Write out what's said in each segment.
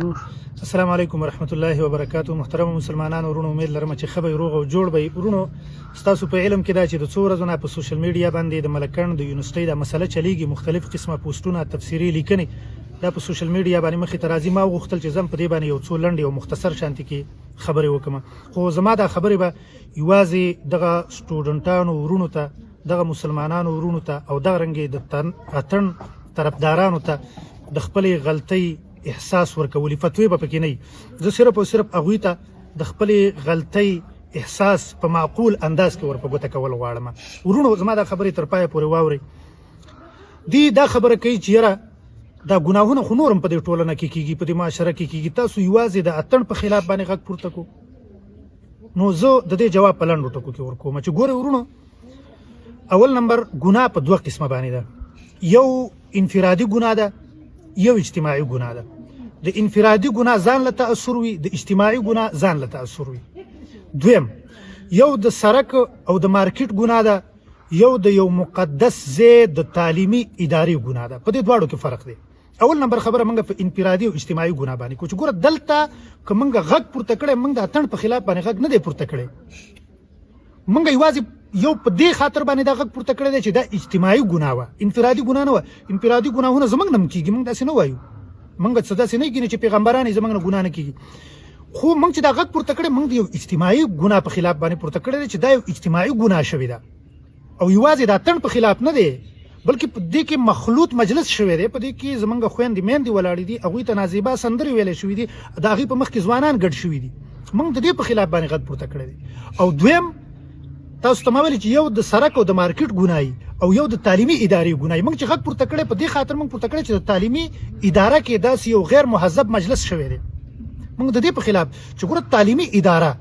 السلام علیکم ورحمت الله وبرکاتو. محترم مسلمانانو ورونو، امید لرم چې ښه به روغ او جوړ به ورونو. ستاسو په علم کې دا چې د څو ورځو نه په سوشل میډیا باندې د ملکن د یونیورسيټي دا مسله چلیږي، مختلف قسمه پوسټونه، تفسیری لیکنې دا په سوشل میډیا باندې مخې ته راځي. ما غوښتل چې زم په دې باندې یو څو لنډې او مختصر شانتي کې خبرې وکم، خو زما دا خبرې به یوازې دغه سټوډنټانو ورونو ته، دغه مسلمانانو ورونو ته او دغه رنګې د اتن طرفدارانو ته د خپلې غلطۍ احساس ورکولي، فتوی به پکې نه وي. زه صرف او صرف هغوی ته د خپلې غلطۍ احساس په معقول انداز کې ورپه ګوته کول غواړم. ورونو، زما دا خبرې تر پایه پورې واورئ. دوی دا خبره کوي چې یاره دا ګناهونه خو نور هم په دې ټولنه کې کېږي، په دې معاشره کې کېږي، تاسو یوازې د اتڼ په خلاف باندې غږ پورته کو. نو زه د دې جواب په لنډو ټکو کې ورکوم چې ګورئ ورونو، اول نمبر ګناه په دوه قسمه باندې ده. یو انفرادي ګناه ده، یو اجتماعي ګناه ده. د انفرادي ګناه ځان له تاثر وي، د اجتماعي ګناه ځان له تاثر وي. دویم، یو د سرک او د مارکیټ ګناه ده، یو د یو مقدس ځای د تعلیمي ادارې ګناه ده. په دې دواړو کې فرق دی. اول نمبر خبره موږ په انفرادي او اجتماعي ګناه باندې کوو چې ګوره دلته که موږ غږ پورته کړی، موږ د اتڼ په خلاف باندې غږ نه دی پورته کړی، موږ یوازې یو په دې خاطر باندې دا غږ پورته کړی دی چې دا اجتماعي ګناه وه، انفرادي ګناه نه وه. انفرادي ګناهونه زموږ نه هم کېږي، موږ داسې نه وایو، موږ څه داسې نه کېږي چې پیغمبران یې زموږ نه ګناه نه کېږي. خو موږ چې دا غږ پورته کړی، موږ د یو اجتماعي ګناه په خلاف باندې پورته کړی دی چې دا یو اجتماعي ګناه شوې ده، او یوازې د اتڼ په خلاف نه دی، بلکې په دې کې مخلوط مجلس شوی دی. په دې کې زموږ خویندې میندې ولاړې دي، هغوی ته نازیبا سندرې ویلې شوي دي، د هغې په مخ کې ځوانان ګډ شوي دي. موږ د دې په خلاف باندې غږ پورته کړی دی. او دویم، تاسو ته ما ویلې چې یو د سرک او د مارکیټ ګناه او یو د تعلیمي ادارې ګناه. موږ چې غږ پورته کړی، په دې خاطر موږ پورته کړی چې د تعلیمي اداره کې داسې یو غیر مهذب مجلس شوی دی. موږ د دې په خلاف چې ګوره تعلیمي اداره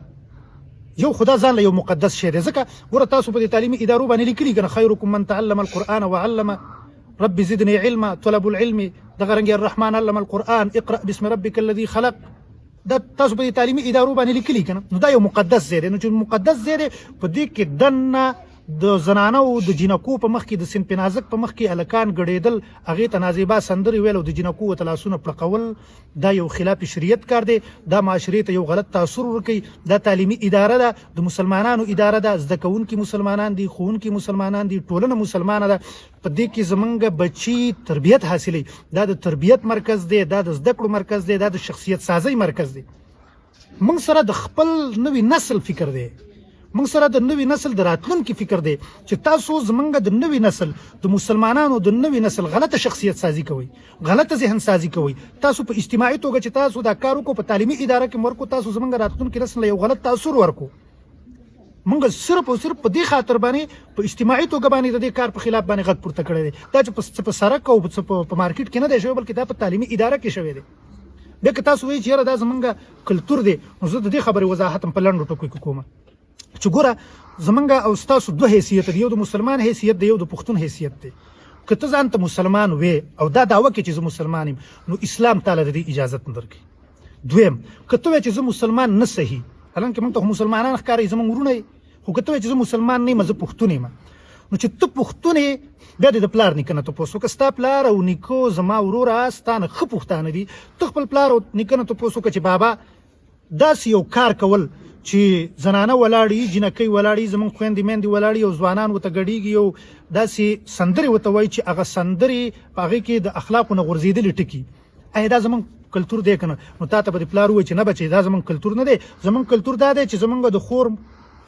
یو خدا ځان له یو مقدس شی دی. ځکه ګوره تاسو په دې تعلیمي ادارو باندې لیکلي که نه، خیرکم من تعلم القرآن وعلم، رب زدني علما، طلب العلم، دغه رنګې الرحمن علم القرآن، اقرأ باسم ربك الذي خلق. دا تاسو په دې تعلیمي ادارو باندې لیکلي که نه، نو دا یو مقدس ځای دی. نو چې مقدس ځای دی، په دې کې دننه د زنانه او د جینکو په مخ کې، د سن پنازک په مخ کې هلکان ګډېدل، هغې ته نازیبا سندرې ویل او د جینکو ورته لاسونه پړقول، دا یو خلاف شریعت کار دی. دا معاشرې ته یو غلط تاثر ورکوي. دا تعلیمي اداره ده، د مسلمانانو اداره ده، زده کوونکي مسلمانان دي، ښوونکي مسلمانان دي، ټولنه مسلمانه ده. په دې کې زمونږ بچي تربیت حاصلوي. دا د تربیت مرکز دی، دا د زده کړو مرکز دی، دا د شخصیت سازۍ مرکز دی. موږ سره د خپل نوي نسل فکر دی، موږ سره د نوي نسل د راتلونکي فکر دی چې تاسو زمونږ د نوي نسل، د مسلمانانو د نوي نسل غلطه شخصیت سازي کوئ، غلطه ذهن سازي کوئ. تاسو په اجتماعي توګه چې تاسو دا کار وکړو، په تعلیمي اداره کې ورکو، تاسو زمونږ راتلونکي نسل یو غلط تاثر ورکو. موږ صرف او صرف په دې خاطر باندې په اجتماعي توګه باندې د دې کار په خلاف باندې غږ پورته کړی دی. دا چې په سرک او په مارکیټ کې نه دی شوی، بلکې دا په تعلیمي اداره کې شوی دی. بیا که تاسو وایئ چې یاره دا زمونږ کلتور دی، نو زه د دې خبرې وضاحت هم په لنډو ټکو کې کوم چې ګوره زمونږ او ستاسو دوه حیثیت دی، یو د مسلمان حیثیت دی، یو د پښتون حیثیت دی. که ته ځان ته مسلمان وې او دا دعوه کې چې زه مسلمان یم، نو اسلام تعالی د دې اجازت نه درکوي. دویم، که ته وایې چې زه مسلمان نه صحیح، حالانکه موږ ته مسلمانان ښکاري، زموږ ورونه یې، خو که ته وایې چې زه مسلمان نه یم، زه پښتون یم، نو چې ته پښتون یې، بیا دې د پلار نیکه نه تپوس وکړه. ستا پلار او نیکه زما وروره ستا نه ښه پښتانه دي، ته خپل پلار او نیکه نه تپوس وکړه چې بابا داسې یو کار کول چې زنانه ولاړې، جینکۍ ولاړې، زمونږ خویندې میندې ولاړې او ځوانان ورته ګډېږي، او داسې سندرې ورته وایي چې هغه سندرې په هغې کې د اخلاقو نه غورځېدلې ټکي. ایا دا زمونږ کلتور دی که نه؟ نو تا ته به د پلار ووایي چې نه بچې، دا زمونږ کلتور نه دی. زمونږ کلتور دا دی چې زمونږ د خور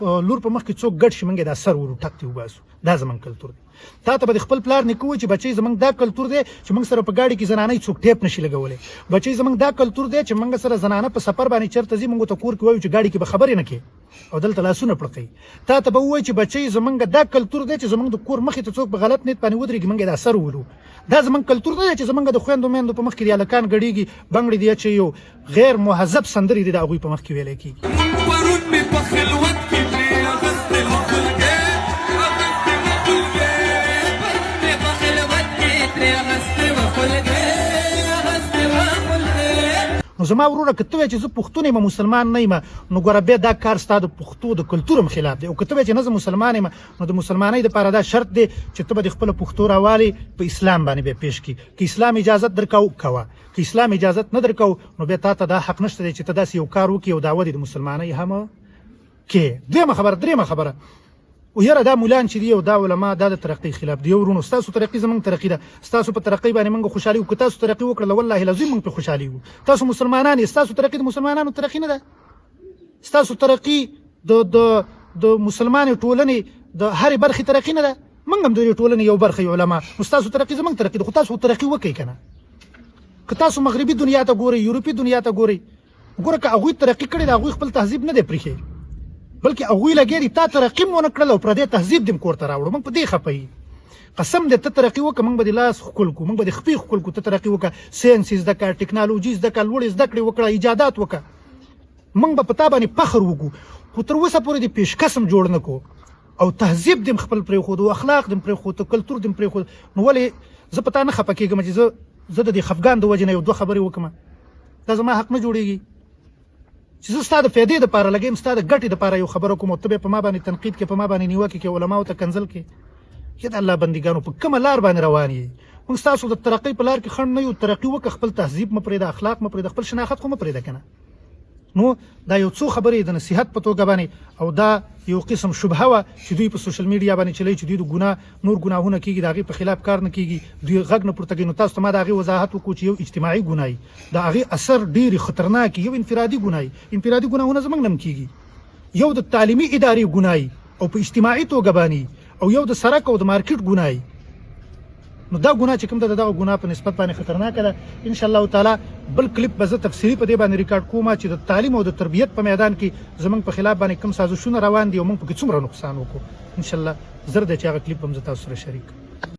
لور په مخ کې څوک ګډ شي، موږ یې دا سر ورو ټک ته وباسو. دا زمونږ کلتور دی. تا ته به د خپل پلار نیکه وایي چې بچی زمونږ دا کلتور دی چې موږ سره په ګاډي کې زنانه څوک ټیپ نشي لګولی. بچی زمونږ دا کلتور دی چې موږ سره زنانه په سفر باندې چېرته ځي، موږ ته کور کې وایو چې ګاډي کې به خبرې نه کوي او دلته لاسونه پړقوي. تا ته به ووایي چې بچی زمونږ دا کلتور دی چې زمونږ د کور مخې ته څوک په غلط نیت باندې ودرېږي، موږ یې دا سر ولو. دا زمونږ کلتور نه دی چې زمونږ د خویندو میندو په مخ کې د هلکان ګډېږي، بنګړې دي چې یو غیر مهذب سندرې دي د هغوی په مخ کې ویلی کېږي. نو زما وروره که ته وایې چې زه پښتون یم مسلمان نه یم، نو ګوره بیا دا کار ستا د پښتو د کلتور هم خلاف دی. او که ته وایې چې نه زه مسلمان یم، نو د مسلمانۍ دپاره دا شرط دی چې ته به د خپله پښتو راوالې په اسلام باندې بیا پیش کړي. که اسلام اجازت درکوه کوه، که اسلام اجازت نه درکو نو بیا تا ته دا حق نشته دی چې ته داسې یو کار وکړې او دعوه دې د مسلمانۍ هم کې. درېیمه خبره او یاره دا مولان چې دی او دا علما دا د ترقۍ خلاف دی. ورونو ستاسو ترقۍ زموږ ترقۍ ده، ستاسو په ترقۍ باندې موږ خوشحالي وو. که تاسو ترقۍ وکړله والله العظیم موږ پرې خوشحالي وو. تاسو مسلمانان یې، ستاسو ترقۍ د مسلمانانو ترقۍ نه ده. ستاسو ترقۍ د مسلمان ټولنې د هرې برخې ترقۍ نه ده. موږ هم د دې ټولنې یو برخه یو علما، نو ستاسو ترقۍ زموږ ترقۍ ده. خو تاسو ترقۍ وکړئ که نه. که تاسو مغربي دنیا ته ګورئ، یورپي دنیا ته ګورئ، ګوره که هغوی ترقۍ کړې ده هغوی خپل تهذیب نه دی پرېښی، بلکې هغوی لګیا دي تا ترقي م ونه کړل او پردی تهذیب دې م کور ته راوړو. موږ په دې خفه یو. قسم دې ته ترقي وکړه موږ به دې لاس ښکل کړو، موږ به دې خپې ښکل کړو. ته ترقي وکړه، ساینس زده کړه، ټکنالوژي زده کړه، لوړې زده کړې وکړه، ایجادات وکړه، موږ به په تا باندې فخر وکړو. خو تر اوسه پورې دې پیشکش هم جوړ نه کړو او تهذیب دې م خپل پرېښود او اخلاق دې م پرېښود او کلتور دې م پرېښود. نو ولې زه په تا نه خفه کېږم چې زه د دې خفګان د وجې نه یو دوه خبرې وکړم؟ دا زما حق نه جوړېږي چې زه ستا د فایدې دپاره لګیم، ستا د ګټې دپاره یو خبره کوم او ته بیا په ما باندې تنقید کې، په ما باندې نیوکې کې، علماو ته کنځل کې. یا د الله بندګانو په کومه لار باندې روان یې؟ موږ ستاسو د ترقۍ په لار کې خنډ نه یو. ترقي وکړه، خپل تهذیب مه پرېږده، اخلاق مه پرېږده، خپل شناخت خو مه پرېږده که نه. نو دا یو څو خبرې د نصیحت په توګه باندې، او دا یو قسم شبهه وه چې دوی په سوشل میډیا باندې چلوي چې دوی د نور ګناهونه کېږي، د هغې په خلاف کار نه کېږي، دوی غږ نه پورته کوي. نو تاسو ته ما د هغې وضاحت وکړو چې یو اجتماعي ګناه د هغې اثر ډېرې خطرناک، یو انفرادي ګناه، انفرادي ګناهونه زموږ نه م کېږي، یو د تعلیمي ادارې ګناه او په اجتماعي توګه باندې، او یو د سړک او د مارکیټ ګناه. نو دا ګناه چې کوم ده د دغه ګناه په نسبت باندې خطرناکه ده. انشاءالله تعالی بل کلیپ به زه تفصیلي په دې باندې ریکارډ کوم چې د تعلیم او د تربیت په میدان کې زموږ په خلاف باندې کوم سازشونه روان دي او موږ پکې څومره نقصان وکړو. انشاءالله زر دی چې هغه کلیپ هم زه تاسو سره شریک